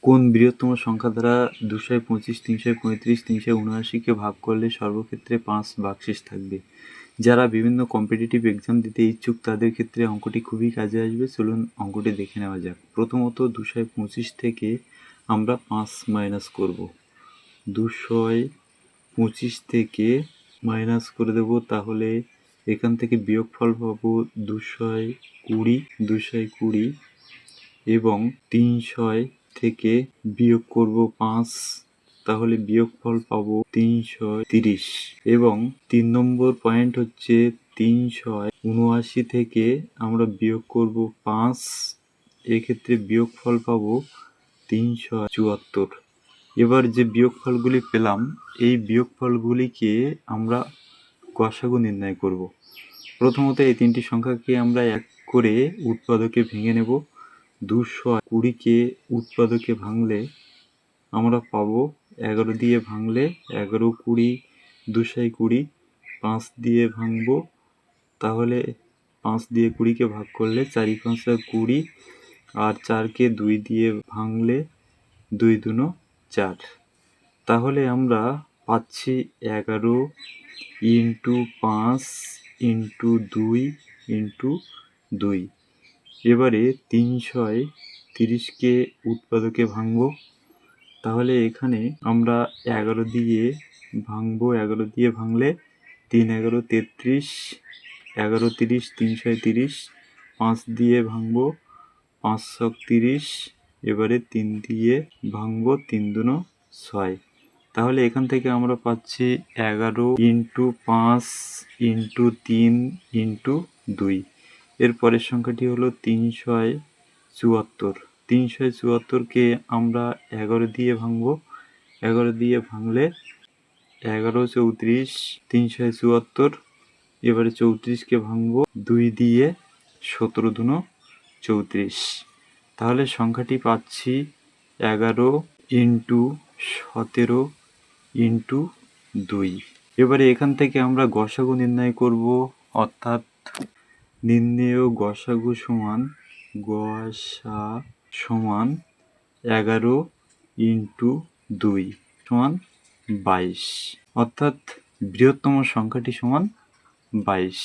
কোন বৃহত্তম সংখ্যা দ্বারা 225, 335, 379-কে ভাগ করলে সর্বক্ষেত্রে 5 ভাগশেষ থাকবে? যারা বিভিন্ন কম্পিটিটিভ এক্সাম দিতে ইচ্ছুক তাদের ক্ষেত্রে অঙ্কটি খুবই কাজে আসবে। চলুন অঙ্কটি দেখে নেওয়া যাক। প্রথমত 225 থেকে আমরা 5 মাইনাস করব। 225 থেকে মাইনাস করে দেব, তাহলে এখান থেকে বিয়োগফল পাবো 220 এবং 300 থেকে বিয়োগ করব 5, তাহলে বিয়োগফল পাবো 330। এবং 3 নম্বর পয়েন্ট হচ্ছে 379 থেকে আমরা বিয়োগ করব 5, এক্ষেত্রে বিয়োগফল পাবো 374। এবার যে বিয়োগফলগুলি পেলাম এই বিয়োগফলগুলিকে আমরা গসাগু নির্ণয় করব। প্রথমত এই তিনটি সংখ্যাকে আমরা এক করে উৎপাদকে ভেঙে নেব। 220কে উৎপাদকে ভাঙলে আমরা পাবো 11 দিয়ে ভাঙলে 11, 20, 220, 5 দিয়ে ভাঙবো, তাহলে 5 দিয়ে 20কে ভাগ করলে 4 × 5 = 20, আর 4কে 2 দিয়ে ভাঙলে 2 × 4। তাহলে আমরা পাচ্ছি 11 × 5 × 2 × 2। এবারে 330কে উৎপাদকে ভাঙব, তাহলে এখানে আমরা 11 দিয়ে ভাঙবো, 11 দিয়ে ভাঙলে 3 × 11 = 33, 11, 30, 330, 5 দিয়ে ভাঙবো, 5 × 30, এবারে 3 দিয়ে ভাঙবো, 3 × 2 = 6। তাহলে এখান থেকে আমরা পাচ্ছি 11 × 5 × 3 × 2। এর পরের সংখ্যাটি হলো 374। 374কে আমরা 11 দিয়ে ভাঙব, 11 দিয়ে ভাঙলে 11, 34, 374, এবারে 34কে ভাঙব 2 দিয়ে, 17 × 2 = 34। তাহলে সংখ্যাটি পাচ্ছি 11 × 17 × 2। এবারে এখান থেকে আমরা গসাগু নির্ণয় করব, অর্থাৎ নির্ণেয় গসাগু সমান 11 × 2 সমান 22, অর্থাৎ বৃহত্তম সংখ্যাটি সমান 22।